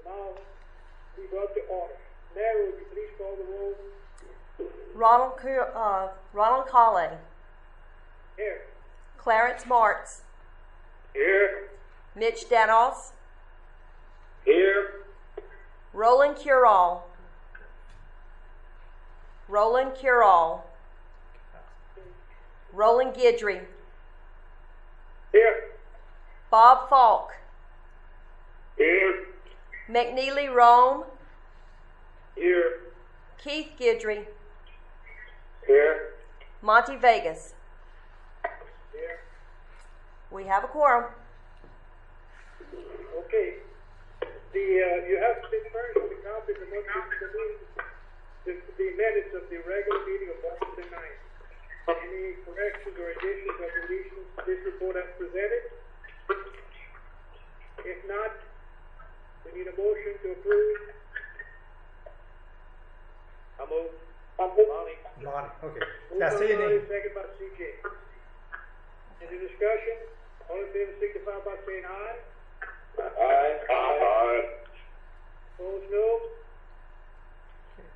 Now, we go to order. Mary, would you please call the roll? Ronald Colley. Here. Clarence Martz. Here. Mitch Denos. Here. Roland Curall. Roland Curall. Roland Guidry. Here. Bob Falk. Here. McNeely Rome. Here. Keith Guidry. Here. Monty Vegas. Here. We have a quorum. Okay. You have been furnished with a copy of the minutes of the regular meeting of March the 9th. Any corrections or additions or deletions to this report as presented? If not, we need a motion to approve. I move. Lonnie, okay. Now say your name. Second by CJ. Any discussion? All in favor signify by saying aye. Aye. Opposed, no?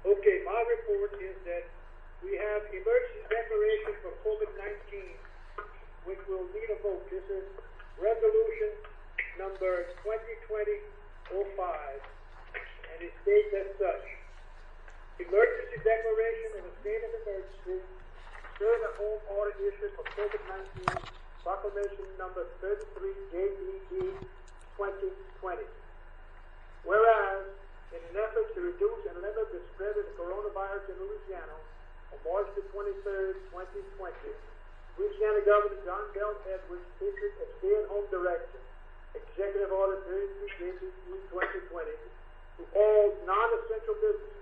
Okay, my report is that we have emergency declaration for COVID-19, which will need a vote. This is resolution number 2020-05, and it states as such. Emergency declaration of a state of emergency, stay-at-home order issued for COVID-19, proclamation number 33 JED 2020. Whereas, in an effort to reduce and limit the spread of the coronavirus in Louisiana, on March the 23rd, 2020, Louisiana Governor John Bell Edwards issued a stay-at-home directive, Executive Order 33 JED 2020, to all non-essential businesses.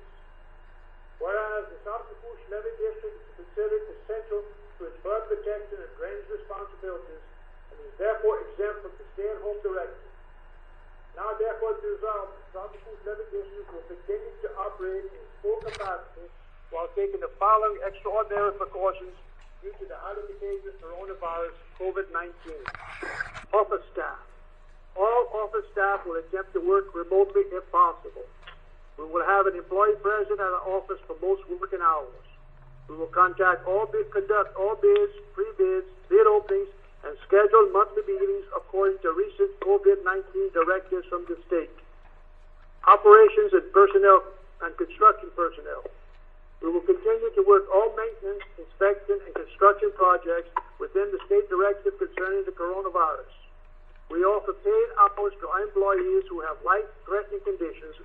Whereas the South Lafourche Levee District is considered essential to its flood protection and drainage responsibilities, and is therefore exempt from the stay-at-home directive. Now, therefore, it is resolved that the South Lafourche Levee District will continue to operate in its full capacity while taking the following extraordinary precautions due to the highly contagious coronavirus COVID-19. Office staff. All office staff will attempt to work remotely if possible. We will have an employee present at our office for most working hours. We will conduct all bids, pre-bids, bid openings, and schedule monthly meetings according to recent COVID-19 directives from the state. Operations and personnel and construction personnel. We will continue to work all maintenance, inspection, and construction projects within the state directive concerning the coronavirus. We offer paid hours to our employees who have life-threatening conditions,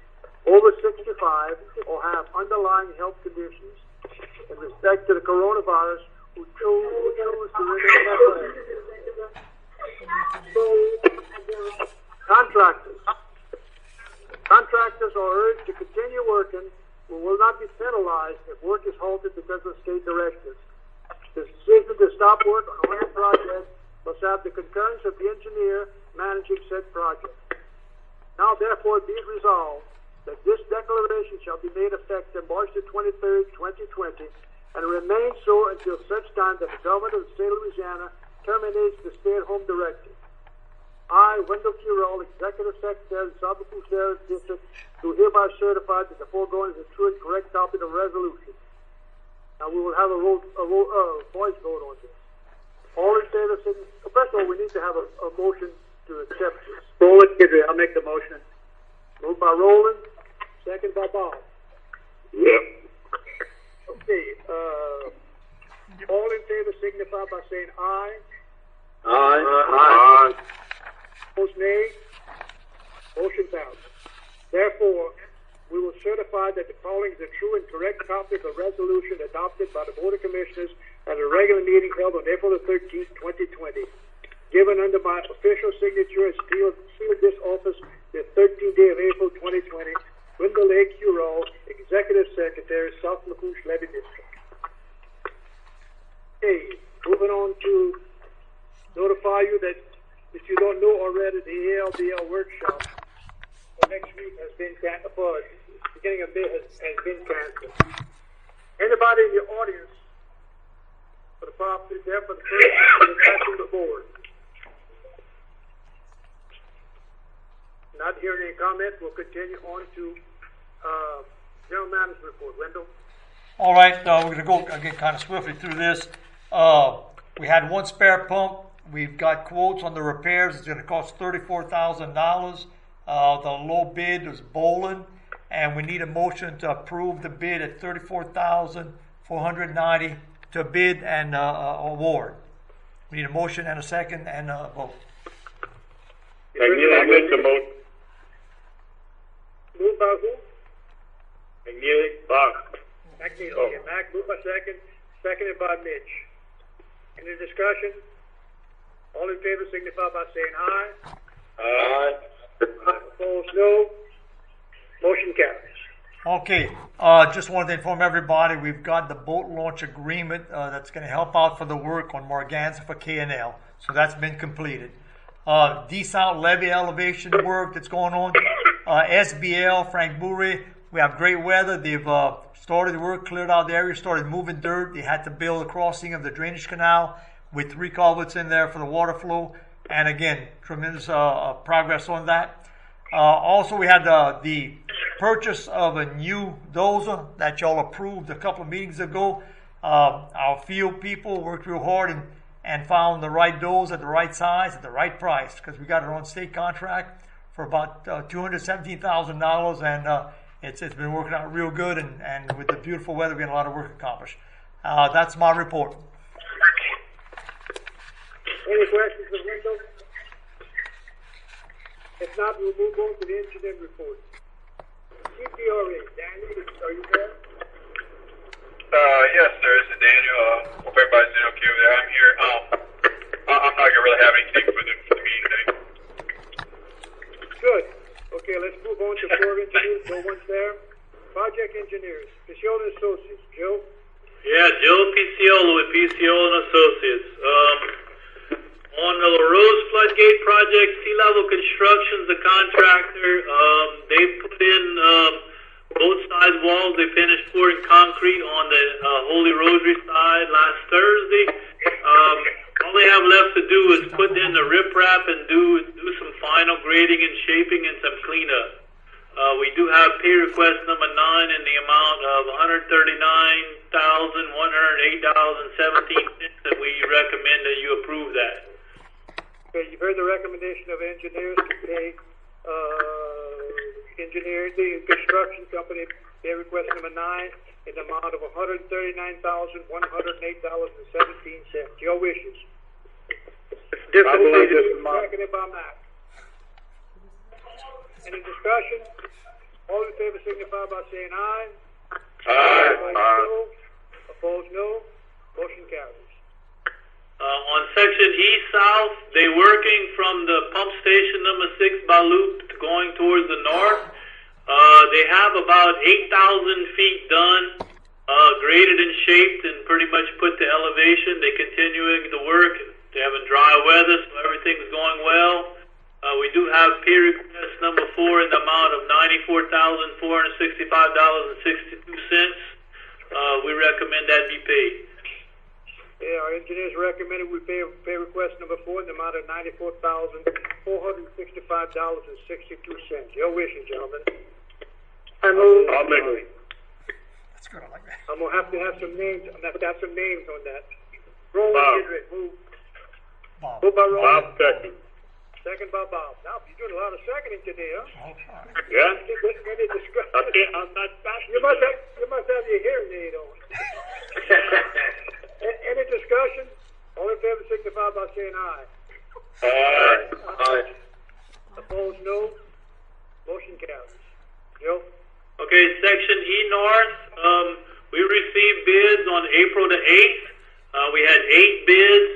over 65, or have underlying health conditions in respect to the coronavirus who choose to remain at home. Contractors are urged to continue working but will not be penalized if work is halted because of state directives. The decision to stop work on any project must have the concurrence of the engineer managing said project. Now, therefore, be it resolved that this declaration shall be made effective March the 23rd, 2020, and remain so until such time that the government of the state of Louisiana terminates the stay-at-home directive. I, Wendell Curall, Executive Secretary of the South Lafourche District, do hereby certify that the foregoing is a true and correct copy of the resolution. Now we will have a voice vote on this. All in favor, first of all, we need to have a motion to accept this. Roland Guidry, I'll make the motion. Moved by Roland, second by Bob. Yep. Okay, all in favor signify by saying aye. Aye. Opposed, nay. Motion passes. Therefore, we will certify that the following is a true and correct copy of the resolution adopted by the Board of Commissioners at a regular meeting held on April the 13th, 2020. Given under my official signature as sealed this office the 13th day of April 2020, Wendell A. Curall, Executive Secretary, South Lafourche Levee District. Okay, moving on to notify you that if you don't know already, the ALDL workshop for next week has been canceled. Beginning of May has been canceled. Anybody in the audience for the property there for the first for the board? Not hearing any comments, we'll continue on to General Manager's report. Wendell? All right, we're going to go again kind of swiftly through this. We had one spare pump. We've got quotes on the repairs. It's going to cost $34,000. The low bid was Bolin, and we need a motion to approve the bid at $34,490 to bid and award. We need a motion and a second and a vote. McNeely makes the motion. Moved by who? McNeely, Bob. McNeely. Okay, Mac, moved by second. Seconded by Mitch. Any discussion? All in favor signify by saying aye. Aye. Opposed, no. Motion carries. Okay, just wanted to inform everybody we've got the boat launch agreement that's going to help out for the work on Morganza for K&L. So that's been completed. Desalt levee elevation work that's going on. SBL, Frank Bourré, we have great weather. They've started the work, cleared out the area, started moving dirt. They had to build a crossing of the drainage canal with 3 culverts in there for the water flow. And again, tremendous progress on that. Also, we had the purchase of a new dozer that y'all approved a couple of meetings ago. Our field people worked real hard and found the right dozer at the right size at the right price, because we got it on state contract for about $217,000, and it's been working out real good, and with the beautiful weather, we got a lot of work accomplished. That's my report. Any questions of Wendell? If not, we'll move on to the incident report. CPRA, Daniel, are you there? Yes, sir. This is Daniel. Hope everybody's doing okay over there. I'm here. I'm not gonna really have anything for the meeting today. Good. Okay, let's move on to Corps of Engineers. No one's there. Project Engineers, Picciolo and Associates. Joe? Yeah, Joe Picciolo with Picciolo and Associates. On the LaRose Floodgate project, Sea Level Construction's the contractor. They put in both side walls. They finished pouring concrete on the Holy Rosary side last Thursday. All they have left to do is put in the riprap and do some final grading and shaping and some cleanup. We do have pay request number 9 in the amount of $139,108.17, and we recommend that you approve that. Okay, you've heard the recommendation of engineers to pay the construction company pay request number 9 in the amount of $139,108.17. Your wishes. Seconded by Mac. Any discussion? All in favor signify by saying aye. Aye. No. Opposed, no. Motion carries. On section east-south, they're working from the pump station number 6 by Loop going towards the north. They have about 8,000 feet done, graded and shaped, and pretty much put to elevation. They're continuing the work. They're having dry weather, so everything's going well. We do have pay request number 4 in the amount of $94,465.62. We recommend that be paid. Yeah, our engineers recommended we pay request number 4 in the amount of $94,465.62. Your wishes, gentlemen. I'll make it. That's good. I like that. I'm gonna have to have some names. I'm gonna have to have some names on that. Roland Bob. Goodrich, move. Bob. Moved by Roland. Bob second. Second by Bob. Now you're doing a lot of seconding today, huh? Okay. Yeah? Any discussion? I'm not You must have your hearing aid on. Any discussion? All in favor signify by saying aye. Aye. Opposed, no. Motion carries. Joe? Okay, section E North, we received bids on April the 8th. We had 8 bids.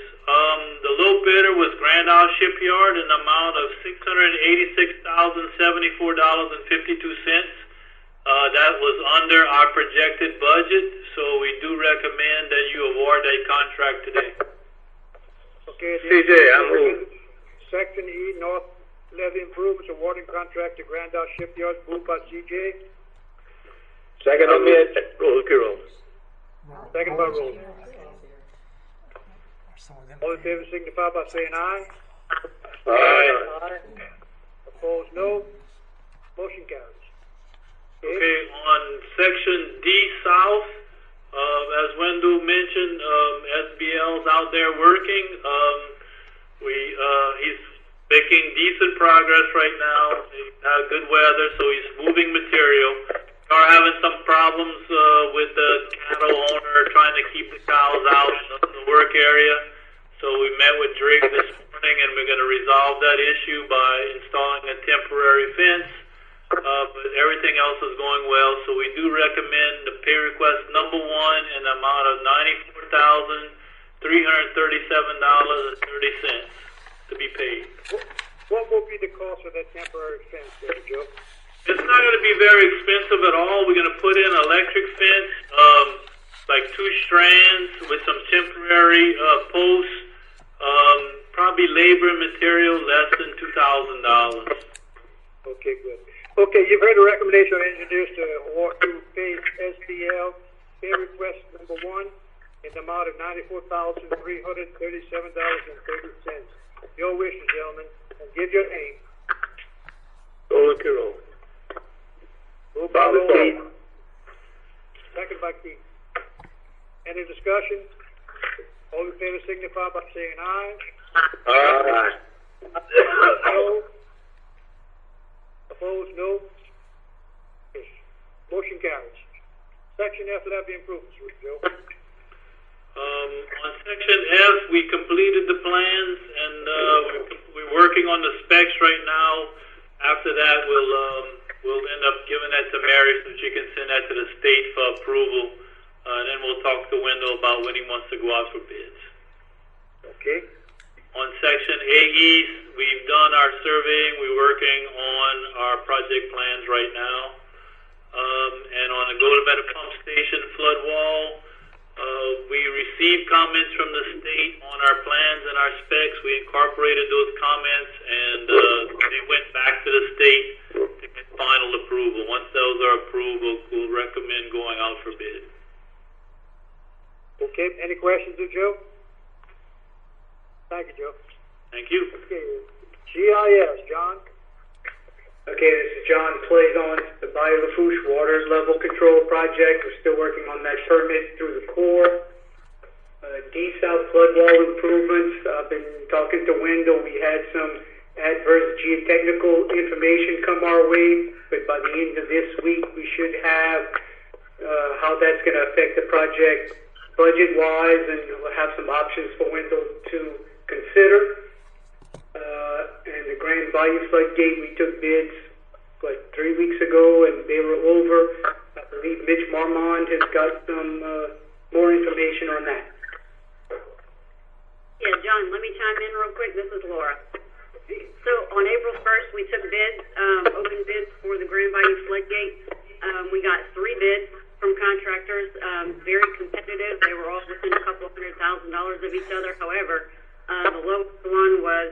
The low bidder was Grand Isle Shipyard in the amount of $686,074.52. That was under our projected budget, so we do recommend that you award a contract today. Okay, CJ, I move. Section E North Levee Improvements awarding contract to Grand Isle Shipyard, moved by CJ. Second on Mitch. Roll. Second by Rose. All in favor signify by saying aye. Aye. Opposed, no. Motion carries. Okay, on section D South, as Wendell mentioned, SBL's out there working. He's making decent progress right now. He had good weather, so he's moving material. We are having some problems with the cattle owner trying to keep the cows out of the work area. So we met with Drake this morning, and we're going to resolve that issue by installing a temporary fence. But everything else is going well, so we do recommend the pay request number 1 in the amount of $94,337.30 to be paid. What will be the cost of that temporary fence there, Joe? It's not going to be very expensive at all. We're going to put in an electric fence, like 2 strands with some temporary posts. Probably labor and material less than $2,000. Okay, good. Okay, you've heard the recommendation of engineers to award to pay SBL pay request number 1 in the amount of $94,337.30. Your wishes, gentlemen, and give your name. Roland Carroll. Moved by Roland. Second by Keith. Any discussion? All in favor signify by saying aye. Aye. No. Opposed, no. Motion carries. Section F of that be improvements, Joe. On section F, we completed the plans, and we're working on the specs right now. After that, we'll end up giving that to Mary so she can send that to the state for approval. And then we'll talk to Wendell about when he wants to go out for bids. Okay. On section A East, we've done our surveying. We're working on our project plans right now. And on the Golden Meadow Pump Station flood wall, we received comments from the state on our plans and our specs. We incorporated those comments, and they went back to the state to get final approval. Once those are approved, we'll recommend going out for bid. Okay, any questions of Joe? Thank you, Joe. Thank you. Okay, GIS, John. Okay, this is John Platon, the Bayou Lafourche Water Level Control Project. We're still working on that permit through the Corps. D-South flood wall improvements. I've been talking to Wendell. We had some adverse geotechnical information come our way, but by the end of this week, we should have how that's going to affect the project budget-wise, and we'll have some options for Wendell to consider. And the Grand Bayou Floodgate, we took bids like 3 weeks ago, and they were over. I believe Mitch Marmond has got some more information on that. Yeah, John, let me chime in real quick. This is Laura. So on April 1st, we took bids, open bids for the Grand Bayou Floodgate. We got 3 bids from contractors, very competitive. They were all within a couple $100,000 of each other. However, the lowest one was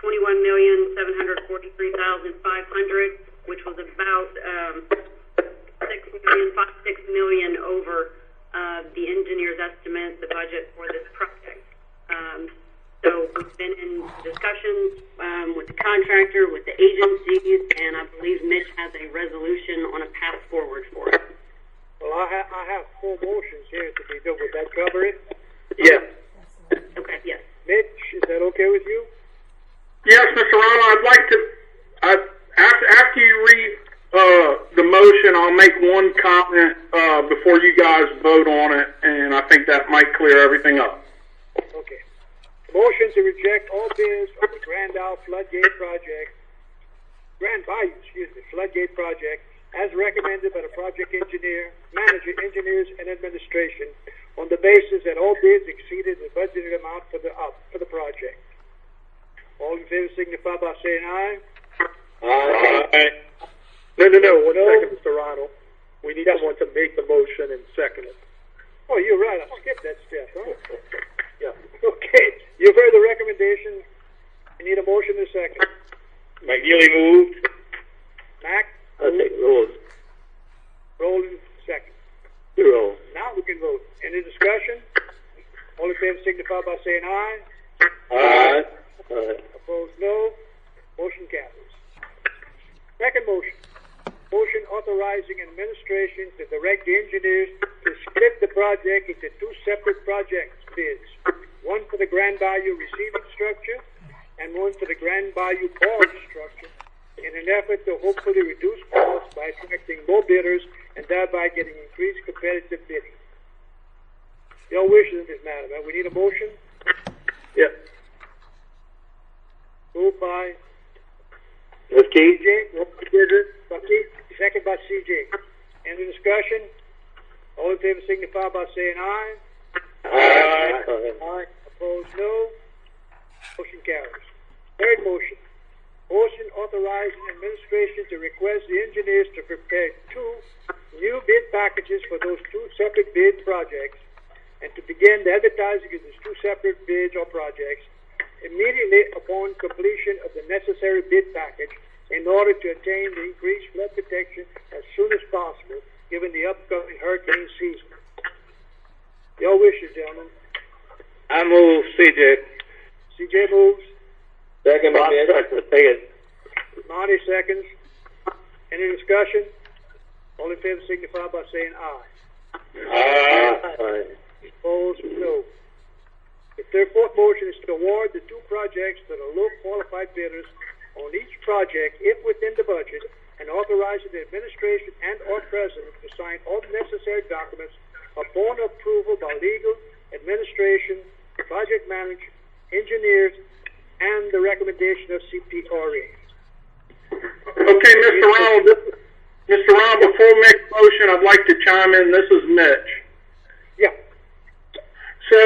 $21,743,500, which was about $6 million over the engineer's estimate, the budget for this project. So we've been in discussions with the contractor, with the agencies, and I believe Mitch has a resolution on a path forward for it. Well, I have 4 motions here to be done. Would that cover it? Yeah. Okay, yes. Mitch, is that okay with you? Yes, Mr. Ronald, I'd like to, after you read the motion, I'll make one comment before you guys vote on it, and I think that might clear everything up. Okay. Motion to reject all bids on the Grand Bayou Floodgate Project, Floodgate Project, as recommended by the project engineer, manager, engineers, and administration, on the basis that all bids exceeded the budgeted amount for the project. All in favor signify by saying aye. Aye. No. 1 second, Mr. Ronald. We need someone to make the motion and second it. Oh, you're right. I skipped that step, huh? Yeah. Okay. You've heard the recommendation. You need a motion and a second. McNeely moved. Mac? I'll take Rose. Roland, second. Roll. Now we can vote. Any discussion? All in favor signify by saying aye. Aye. Aye. Opposed, no. Motion carries. Second motion. motion authorizing administration to direct the engineers to split the project into two separate project bids. One for the Grand Bayou receiving structure and one for the Grand Bayou barge structure in an effort to hopefully reduce costs by attracting more bidders and thereby getting increased competitive bidding. Your wishes in this matter, man. We need a motion. Yep. Moved by That's Keith. CJ, second by CJ. Any discussion? All in favor signify by saying aye. Aye. Aye. Opposed, no. Motion carries. Third motion. Motion authorizing administration to request the engineers to prepare two new bid packages for those two separate bid projects and to begin the advertising of these two separate bids or projects immediately upon completion of the necessary bid package in order to attain the increased flood protection as soon as possible, given the upcoming hurricane season. Your wishes, gentlemen. I move CJ. CJ moves. Second, second. Marty seconds. Any discussion? All in favor signify by saying aye. Aye. Opposed, no. The fourth motion is to award the two projects to the low qualified bidders on each project if within the budget, and authorizing the administration and or president to sign all necessary documents upon approval by legal, administration, project manager, engineers, and the recommendation of CPRA. Okay, Mr. Ronald, before we make a motion, I'd like to chime in. This is Mitch. Yeah. So,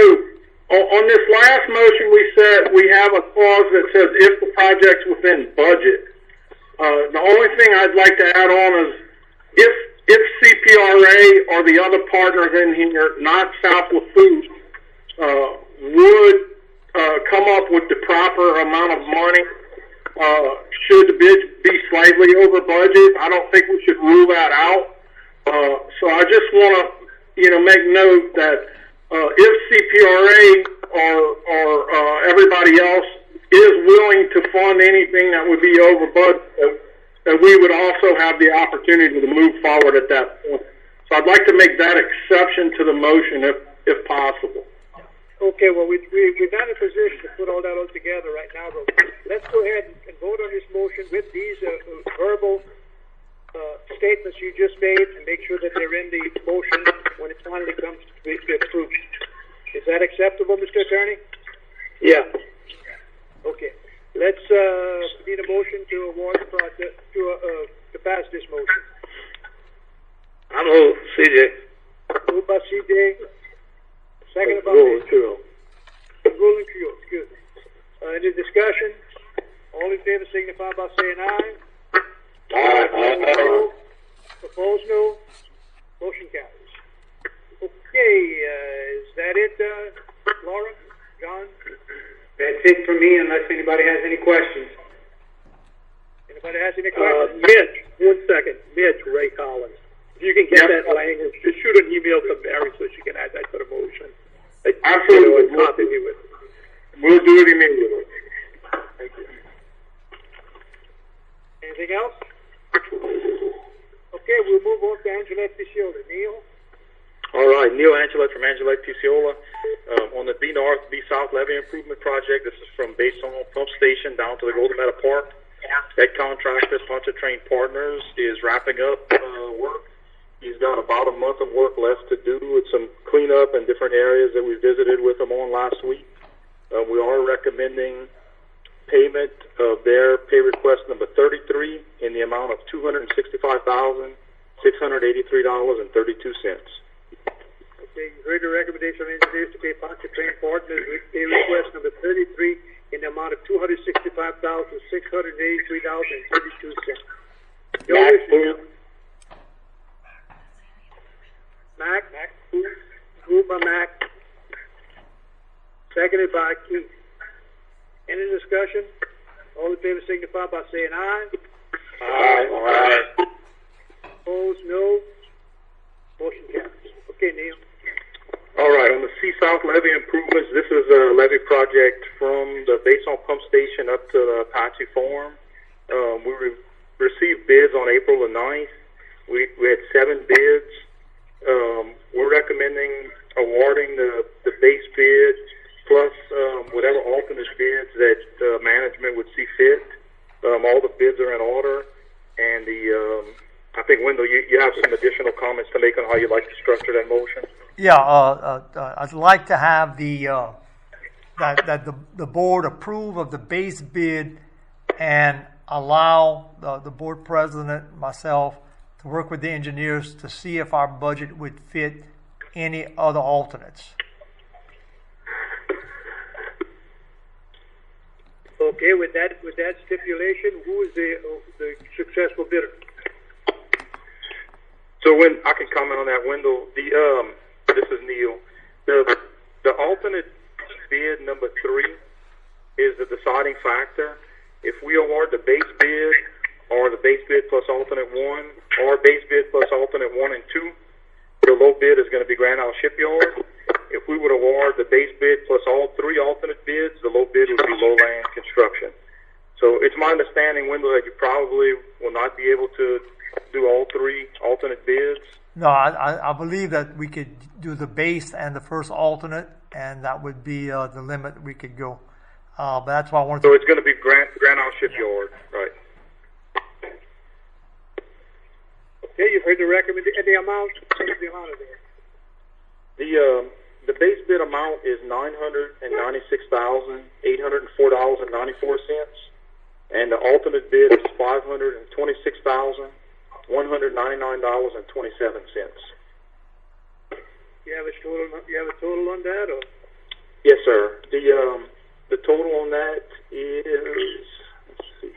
on this last motion, we said we have a clause that says if the project's within budget. The only thing I'd like to add on is if CPRA or the other partners in here, not South Lafourche, would come up with the proper amount of money, should the bids be slightly over budget, I don't think we should rule that out. So I just want to, make note that if CPRA or everybody else is willing to fund anything that would be over budget, that we would also have the opportunity to move forward at that point. So I'd like to make that exception to the motion if possible. Okay, well, we're not in a position to put all that all together right now, but let's go ahead and vote on this motion with these verbal statements you just made and make sure that they're in the motion when it finally comes to be approved. Is that acceptable, Mr. Attorney? Yeah. Okay. Let's need a motion to award the project, to pass this motion. I move CJ. Moved by CJ. Second by Ruling Trio. Ruling Trio, excuse me. Any discussion? All in favor signify by saying aye. Aye. Opposed, no. Motion carries. Okay, is that it, Laura? John? That's it for me, unless anybody has any questions. Anybody has any questions? Mitch, 1 second. Mitch, Ray Collins. If you can get that language, just shoot an email to Mary so she can add that to the motion. Absolutely. Copy me with it. We'll do it immediately. Thank you. Anything else? Okay, we'll move on to Angela Picciola. Neil? All right, Neil Angela from Angela Picciola. On the B North, B South levee improvement project, this is from Basin Pump Station down to the Golden Meadow Park. That contractor, Puncher Train Partners, is wrapping up work. He's got about a month of work left to do with some cleanup in different areas that we visited with him on last week. We are recommending payment of their pay request number 33 in the amount of $265,683.32. Okay, you heard the recommendation of engineers to pay Puncher Train Partners pay request number 33 in the amount of $265,683.32. Mac, moved by Mac, seconded by Keith. Any discussion? All in favor signify by saying aye. Aye. Opposed, no. Motion carries. Okay, Neil. All right, on the C-South levee improvements, this is a levee project from the Basin Pump Station up to the Apache Farm. We received bids on April the 9th. We had 7 bids. We're recommending awarding the base bid plus whatever alternate bids that management would see fit. All the bids are in order, and I think, Wendell, you have some additional comments to make on how you'd like to structure that motion. Yeah, I'd like to have that the board approve of the base bid and allow the board president, myself, to work with the engineers to see if our budget would fit any other alternates. Okay, with that stipulation, who is the successful bidder? So when I can comment on that, Wendell, this is Neil. The alternate bid number 3 is the deciding factor. If we award the base bid or the base bid plus alternate 1 or base bid plus alternate 1 and 2, the low bid is going to be Grand Isle Shipyard. If we would award the base bid plus all 3 alternate bids, the low bid would be Lowland Construction. So it's my understanding, Wendell, that you probably will not be able to do all 3 alternate bids. No, I believe that we could do the base and the first alternate, and that would be the limit we could go. But that's why I wanted to... So it's going to be Grand Isle Shipyard, right? Okay, you've heard the recommendation and the amount. What is the amount of it? The base bid amount is $996,804.94, and the alternate bid is $526,199.27. You have a total on that, or? Yes, sir. The total on that is, let's see.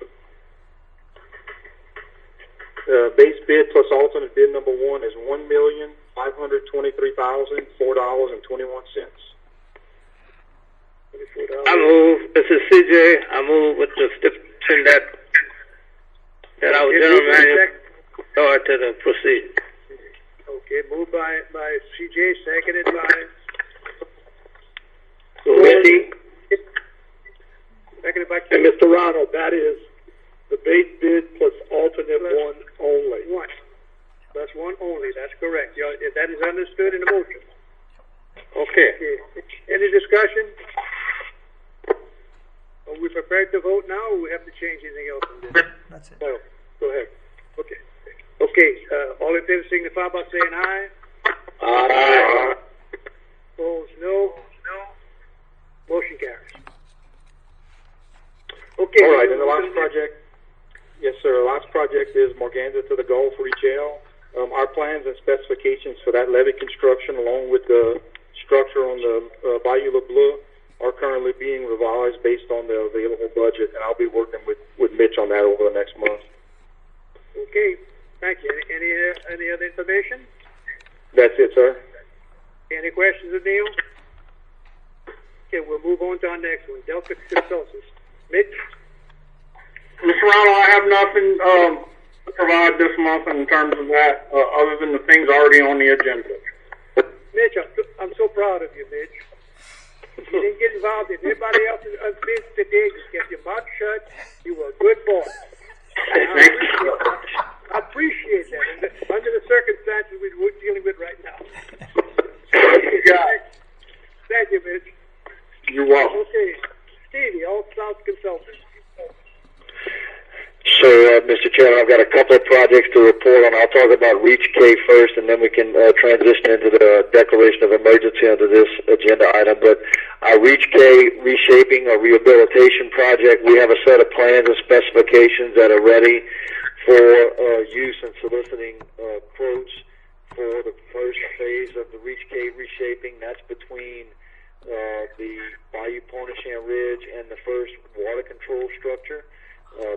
Base bid plus alternate bid number 1 is $1,523,004.21. I move, this is CJ, I move with the stipulation that our general manager authority to proceed. Okay, moved by CJ, seconded by seconded by and Mr. Ronald. That is the base bid plus alternate 1 only. 1. That's 1 only. That's correct. That is understood in the motion. Okay. Any discussion? Are we prepared to vote now, or we have to change anything else in this? That's it. No. Go ahead. Okay. Okay. All in favor signify by saying aye. Aye. Opposed, no. Motion carries. Okay. All right, and the last project, yes, sir. The last project is Morganza to the Gulf Reach L. Our plans and specifications for that levee construction, along with the structure on the Bayou Le Bleu, are currently being revised based on the available budget, and I'll be working with Mitch on that over the next month. Okay, thank you. Any other information? That's it, sir. Any questions of Neil? Okay, we'll move on to our next one. Delta Consultants. Mitch? Mr. Ronald, I have nothing to provide this month in terms of that, other than the things already on the agenda. Mitch, I'm so proud of you, Mitch. You didn't get involved in anybody else's business today. You kept your mouth shut. You were a good boy. I appreciate that. Under the circumstances we're dealing with right now. Thank you, Mitch. You're welcome. Okay, Stevie, All South Consultants. So, Mr. Chairman, I've got a couple of projects to report on. I'll talk about Reach K first, and then we can transition into the declaration of emergency under this agenda item. But our Reach K reshaping or rehabilitation project, we have a set of plans and specifications that are ready for use and soliciting quotes for the first phase of the Reach K reshaping. That's between the Bayou Pointe-Chien Ridge and the first water control structure.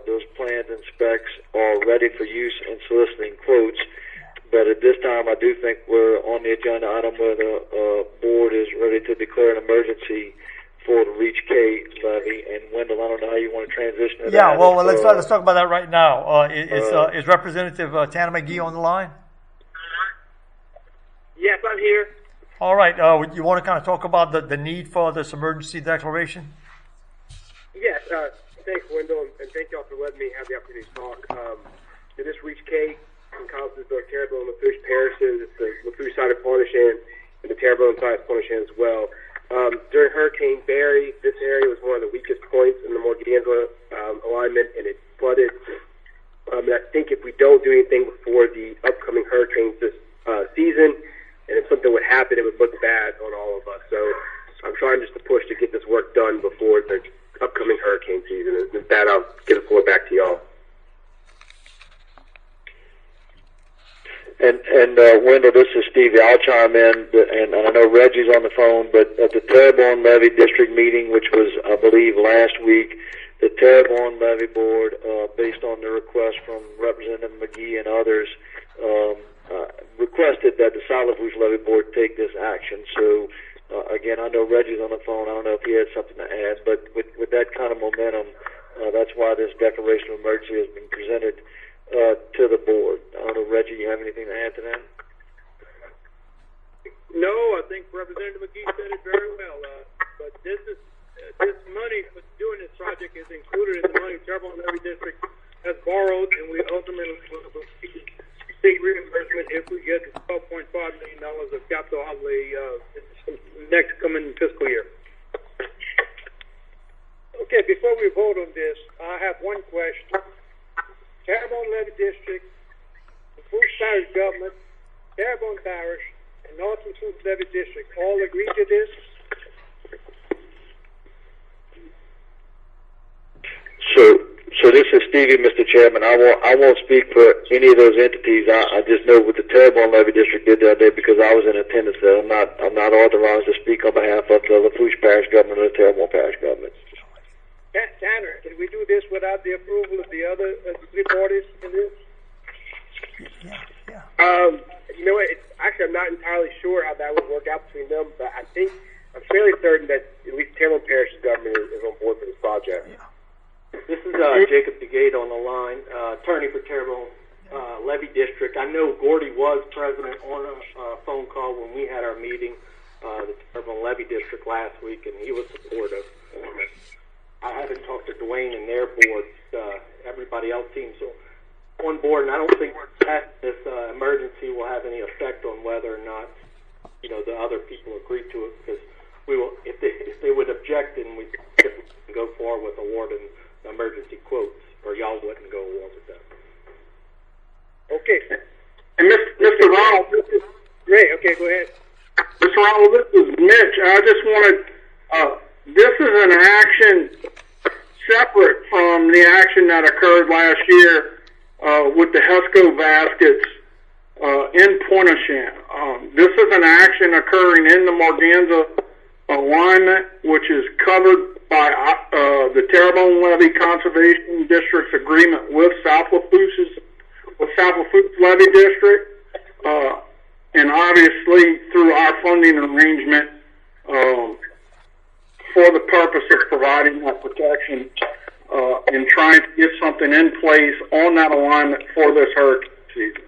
Those plans and specs are ready for use and soliciting quotes. But at this time, I do think we're on the agenda item where the board is ready to declare an emergency for the Reach K levy. And Wendell, I don't know how you want to transition to that. Yeah, well, let's talk about that right now. Is Representative Tanner McGee on the line? Yes, I'm here. All right. You want to kind of talk about the need for this emergency declaration? Yes. thanks, Wendell, and thank y'all for letting me have the opportunity to talk. This Reach K encompasses both Terrebonne and Lafourche parishes. It's the Lafourche side of Pointe-aux-Chenes and the Terrebonne side of Pointe-aux-Chenes as well. During Hurricane Barry, this area was one of the weakest points in the Morganza alignment, and it flooded. And I think if we don't do anything before the upcoming hurricanes this season, and if something would happen, it would look bad on all of us. So I'm trying just to push to get this work done before the upcoming hurricane season. And with that, I'll give the floor back to y'all. And Wendell, this is Stevie. I'll chime in, and I know Reggie's on the phone, but at the Terrebonne Levee District meeting, which was, I believe, last week, the Terrebonne Levee Board, based on the request from Representative McGee and others, requested that the South Lafourche Levee Board take this action. So, again, I know Reggie's on the phone. I don't know if he had something to add, but with that kind of momentum, that's why this declaration of emergency has been presented to the board. I don't know, Reggie, you have anything to add to that? No, I think Representative McGee said it very well. But this money for doing this project is included in the money Terrebonne Levee District has borrowed, and we ultimately will seek reimbursement if we get the $12.5 million of capital outlay next coming fiscal year. Okay, before we vote on this, I have one question. Terrebonne Levee District, Lafourche Parish Government, Terrebonne Parish, and North Lafourche Levee District all agree to this? So this is Stevie, Mr. Chairman. I won't speak for any of those entities. I just know what the Terrebonne Levee District did the other day because I was in attendance there. I'm not authorized to speak on behalf of the Lafourche Parish Government or the Terrebonne Parish Government. Tanner, can we do this without the approval of the other three parties in this? Yeah. You know what? Actually, I'm not entirely sure how that would work out between them, but I'm fairly certain that at least Terrebonne Parish's government is on board for this project. Yeah. This is Jacob DeGate on the line, attorney for Terrebonne Levee District. I know Gordy was president on a phone call when we had our meeting, the Terrebonne Levee District last week, and he was supportive. I haven't talked to Dwayne and their board. Everybody else seems on board, and I don't think that this emergency will have any effect on whether or not the other people agree to it. Because we will, if they would object, then we go forward with awarding emergency quotes, or y'all wouldn't go along with that. Okay. And Mr. Ronald, Great. Okay, go ahead. Mr. Ronald, this is Mitch. I just wanted, this is an action separate from the action that occurred last year with the HESCO baskets in Pointe-aux-Chenes. This is an action occurring in the Morganza alignment, which is covered by the Terrebonne Levee Conservation District's agreement with South Lafourche Levee District, and obviously through our funding arrangement for the purpose of providing that protection and trying to get something in place on that alignment for this hurricane season.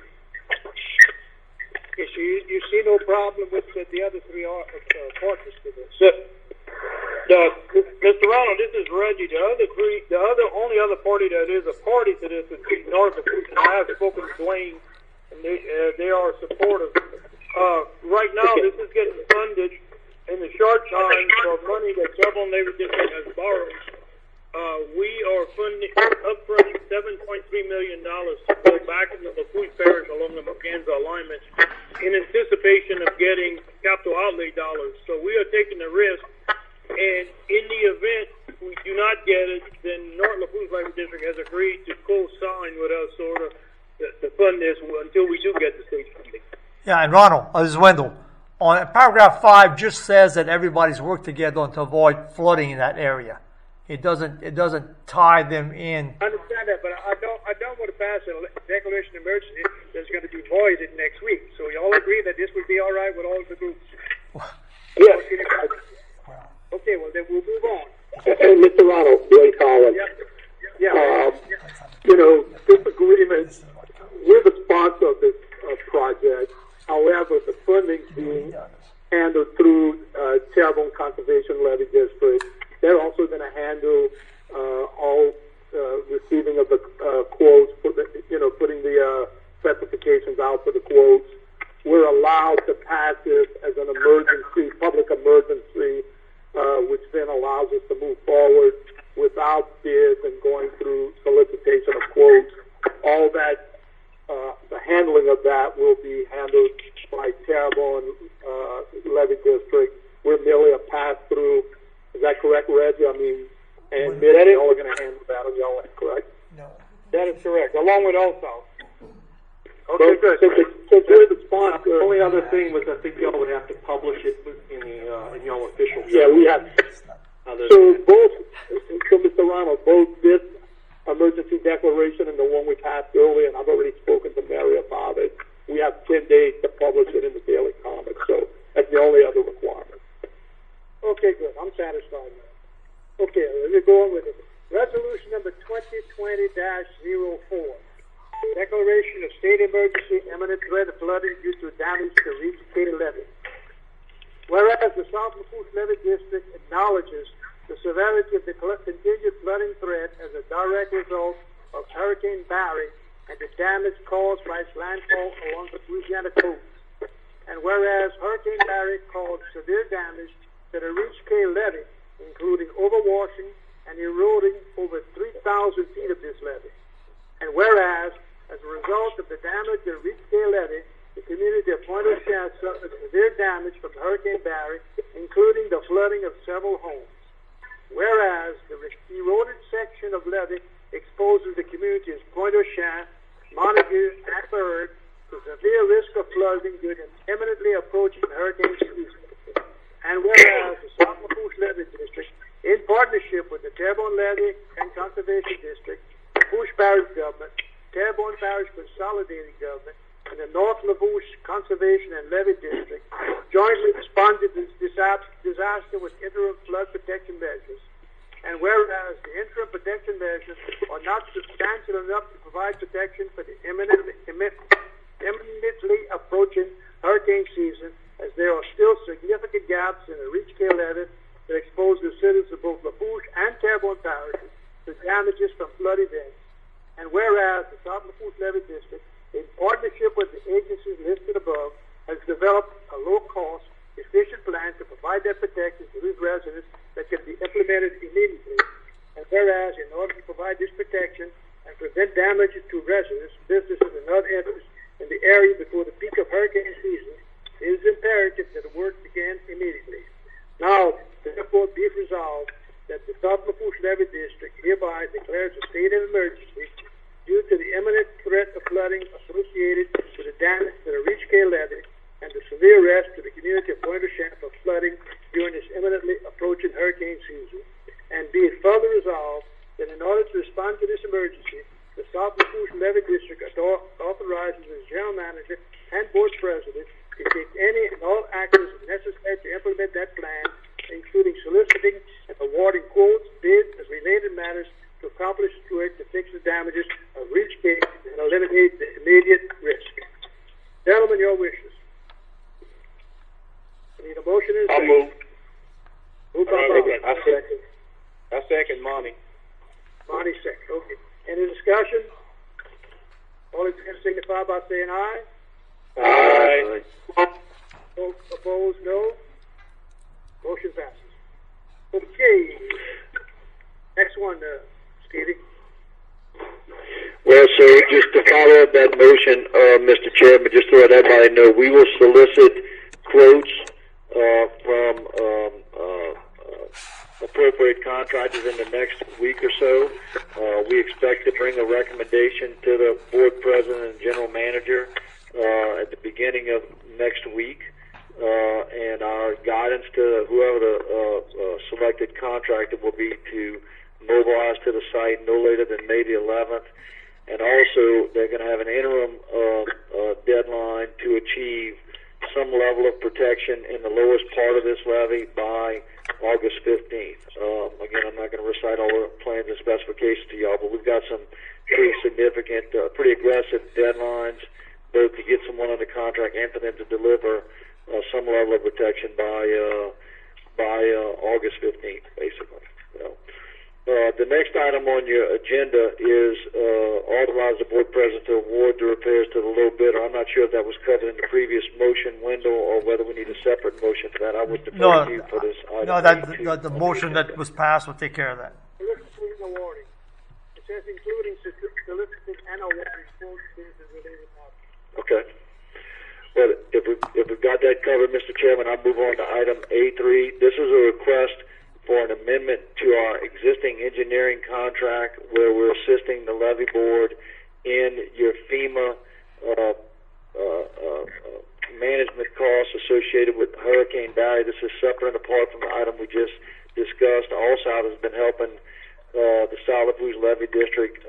Okay, so you see no problem with the other three parties to this? Mr. Ronald, this is Reggie. The only other party that is a party to this is North Lafourche, and I have spoken to Dwayne, and they are supportive. Right now, this is getting funded in the short time for money that Terrebonne Levee District has borrowed. We are funding upfront $7.3 million to go back into the Lafourche Parish along the Morganza alignment in anticipation of getting capital outlay dollars. So we are taking the risk, and in the event we do not get it, then North Lafourche Levee District has agreed to co-sign with us sort of to fund this until we do get the state funding. Yeah, and Ronald, this is Wendell. On paragraph 5 just says that everybody's worked together to avoid flooding in that area. It doesn't tie them in. I understand that, but I don't want to pass a declaration of emergency that's going to be voided next week. So you all agree that this would be all right with all of the groups? Yes. Okay, well then we'll move on. And Mr. Ronald, Dwayne Collins. Yeah. This agreement, we're the sponsor of this project. However, the funding being handled through Terrebonne Conservation Levee District. They're also going to handle all quotes, we're allowed to pass this as an emergency, public emergency, which then allows us to move forward without bids and going through solicitation of quotes. All that, the handling of that will be handled by Terrebonne Levee District. We're merely a pass-through. Is that correct, Reggie? I mean, and y'all are going to handle that on y'all end, correct? No. That is correct, along with also. Okay, good. Since we're the sponsor. The only other thing was I think y'all would have to publish it in y'all official. Yeah, we have. So both, so Mr. Ronald, both this emergency declaration and the one we passed earlier, and I've already spoken to Mary about it, we have 10 days to publish it in the Daily Comet. So that's the only other requirement. Okay, good. I'm satisfied now. Okay, let me go on with it. Resolution number 2020-04. Declaration of state emergency, imminent threat of flooding due to damage to Reach K Levee. Whereas the South Lafourche Levee District acknowledges the severity of the continued flooding threat as a direct result of Hurricane Barry and the damage caused by its landfall along the Louisiana coast. And whereas Hurricane Barry caused severe damage to the Reach K Levee, including overwashing and eroding over 3,000 feet of this levee. And whereas, as a result of the damage to the Reach K Levee, the community of Pointe-aux-Chenes suffered severe damage from Hurricane Barry, including the flooding of several homes. Whereas, the eroded section of levee exposes the communities of Pointe-aux-Chenes, Montague, and Bird to severe risk of flooding due to imminently approaching hurricane season. And whereas the South Lafourche Levee District, in partnership with the Terrebonne Levee and Conservation District, Lafourche Parish Government, Terrebonne Parish Consolidated Government, and the North Lafourche Conservation and Levee District, jointly responded to this disaster with interim flood protection measures. And whereas the interim protection measures are not substantial enough to provide protection for the imminently approaching hurricane season, as there are still significant gaps in the Reach K Levee that expose the citizens of both Lafourche and Terrebonne parishes to damages from flood events. And whereas the South Lafourche Levee District, in partnership with the agencies listed above, has developed a low-cost, efficient plan to provide that protection to these residents that can be implemented immediately. And whereas, in order to provide this protection and prevent damages to residents, businesses, and other entities in the area before the peak of hurricane season, it is imperative that the work begin immediately. Now, therefore, be it resolved that the South Lafourche Levee District hereby declares a state of emergency due to the imminent threat of flooding associated with the damage to the Reach K Levee and the severe risk to the community of Pointe-aux-Chenes of flooding during this imminently approaching hurricane season. And be it further resolved that in order to respond to this emergency, the South Lafourche Levee District authorizes the General Manager and Board President to take any and all actions necessary to implement that plan, including soliciting and awarding quotes, bids, and related matters to accomplish the work to fix the damages of Reach K and eliminate the immediate risk. Gentlemen, your wishes. I need a motion and a second. I'll move. Moved by Bob. I second Monty. Monty second. Okay. Any discussion? All in favor signify by saying aye. Aye. Opposed, no. Motion passes. Okay. Next one, Stevie. Well, sir, just to follow up that motion, Mr. Chairman, just to let everybody know, we will solicit quotes from appropriate contractors in the next week or so. We expect to bring a recommendation to the board president and general manager at the beginning of next week. And our guidance to whoever the selected contractor will be to mobilize to the site no later than May the 11th. And also, they're going to have an interim deadline to achieve some level of protection in the lowest part of this levee by August 15th. Again, I'm not going to recite all the plans and specifications to y'all, but we've got some pretty significant, pretty aggressive deadlines, both to get someone under contract and for them to deliver some level of protection by August 15th, basically. So, The next item on your agenda is authorize the board president to award the repairs to the low bidder. I'm not sure if that was covered in the previous motion window or whether we need a separate motion for that. I would defer to you for this item. No, the motion that was passed will take care of that. Soliciting and awarding. It says including soliciting and awarding full bids and related matters. Okay. Well, if we've got that covered, Mr. Chairman, I'll move on to item A3. This is a request for an amendment to our existing engineering contract where we're assisting the levee board in your FEMA management costs associated with Hurricane Barry. This is separate and apart from the item we just discussed. Also, has been helping the South Lafourche Levee District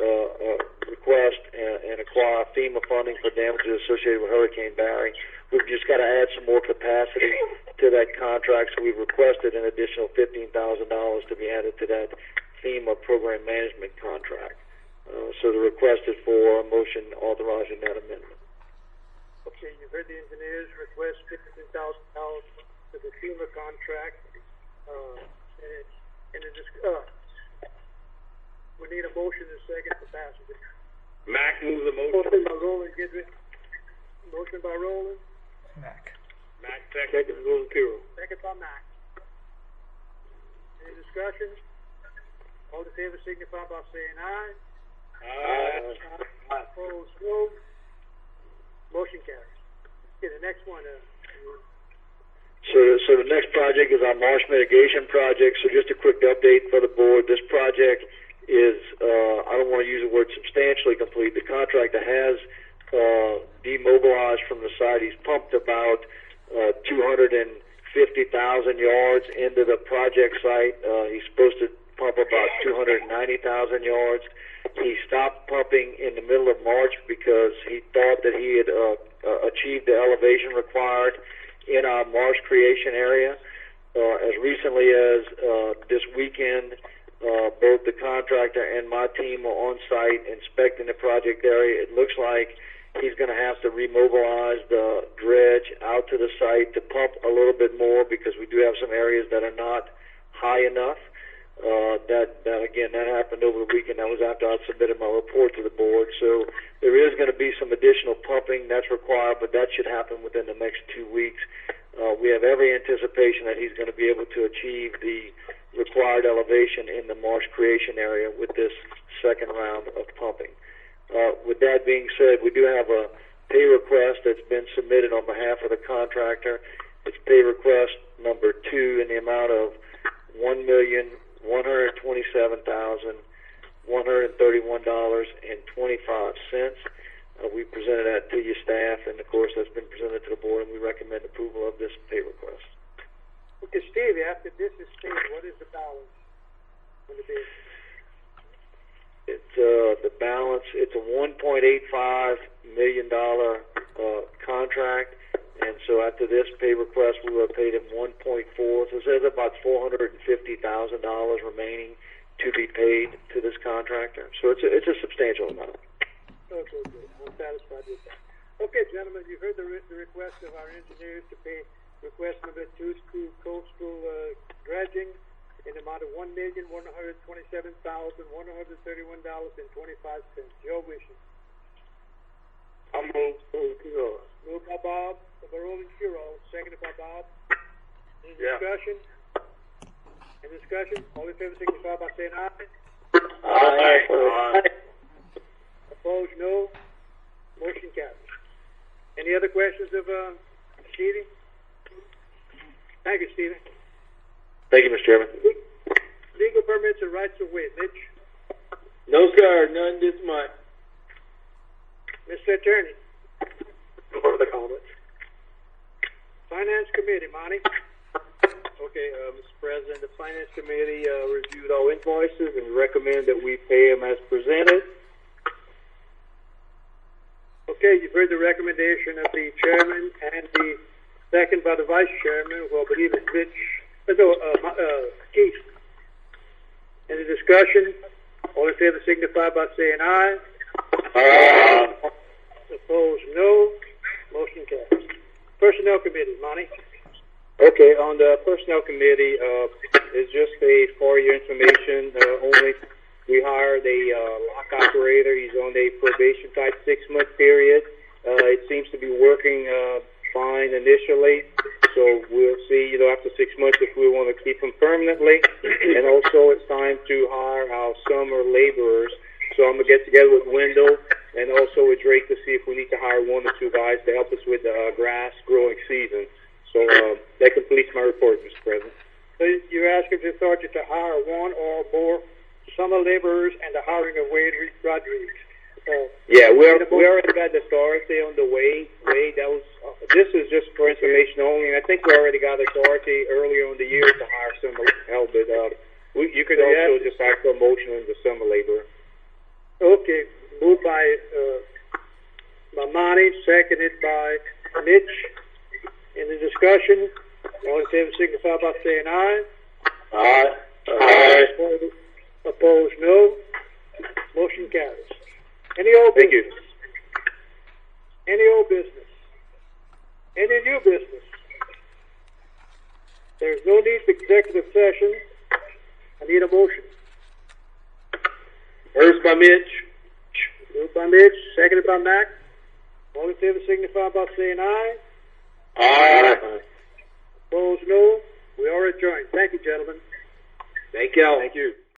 request and acquire FEMA funding for damages associated with Hurricane Barry. We've just got to add some more capacity to that contract, so we've requested an additional $15,000 to be added to that FEMA program management contract. So the request is for a motion authorizing that amendment. Okay, you've heard the engineers request $15,000 for the FEMA contract. We need a motion and a second for passage. Mac moves the motion. Motion by Roland Goodrich. Motion by Roland. Mac. Mac second, Roland Kiro. Second by Mac. Any discussion? All in favor signify by saying aye. Aye. Opposed, no. Motion carries. Okay, the next one. So the next project is our marsh mitigation project. So just a quick update for the board. This project is, I don't want to use the word substantially complete. The contractor has demobilized from the site. He's pumped about 250,000 yards into the project site. He's supposed to pump about 290,000 yards. He stopped pumping in the middle of March because he thought that he had achieved the elevation required in our marsh creation area. As recently as this weekend, both the contractor and my team are on site inspecting the project area. It looks like he's going to have to remobilize the dredge out to the site to pump a little bit more because we do have some areas that are not high enough. That happened over the weekend. That was after I submitted my report to the board. So there is going to be some additional pumping that's required, but that should happen within the next 2 weeks. We have every anticipation that he's going to be able to achieve the required elevation in the marsh creation area with this second round of pumping. With that being said, we do have a pay request that's been submitted on behalf of the contractor. It's pay request number 2 in the amount of $1,127,131.25. We presented that to your staff, and of course that's been presented to the board, and we recommend approval of this pay request. Okay, Steve, after this is paid, what is the balance on the bid? It's the balance. It's a $1.85 million contract, and so after this pay request, we will have paid him 1.4. So there's about $450,000 remaining to be paid to this contractor. So it's a substantial amount. Okay, good. I'm satisfied with that. Okay, gentlemen, you heard the request of our engineers to pay request number 2 to coastal dredging in the amount of $1,127,131.25. Joe wishes. I'll move. Moved by Bob, by Roland Kiro, seconded by Bob. Any discussion? Any discussion? All in favor signify by saying aye. Aye. Opposed, no. Motion carries. Any other questions of Stevie? Thank you, Stephen. Thank you, Mr. Chairman. Legal permits and rights of way, Mitch. No, sir, none this month. Mr. Attorney. No further comments. Finance Committee, Monty. Okay, Mr. President, the Finance Committee reviewed all invoices and recommend that we pay them as presented. Okay, you've heard the recommendation of the chairman and the second by the vice chairman, who I believe is Keith. Any discussion? All in favor signify by saying aye. Aye. Opposed, no. Motion carries. Personnel Committee, Monty. Okay, on the Personnel Committee, is just for your information only. We hired a lock operator. He's on a probation type 6-month period. It seems to be working fine initially. So we'll see, after 6 months if we want to keep him permanently. And also it's time to hire our summer laborers. So I'm going to get together with Wendell and also with Drake to see if we need to hire 1 or 2 guys to help us with the grass growing season. So that completes my report, Mr. President. So you're asking the authority to hire 1 or more summer laborers and the hiring of Wade Rodriguez. Yeah, we already got the authority on the way. This is just for information only. And I think we already got authority earlier in the year to hire summer help. But you could also just ask for a motion on the summer labor. Okay, moved by Monty, seconded by Mitch. In the discussion, all in favor signify by saying aye. Aye. Aye. Opposed, no. Motion carries. Any old business? Thank you. Any old business? Any new business? There's no need for executive session. I need a motion. First by Mitch. Moved by Mitch, seconded by Mac. All in favor signify by saying aye. Aye. Opposed, no. We are adjourned. Thank you, gentlemen. Thank you. Thank you.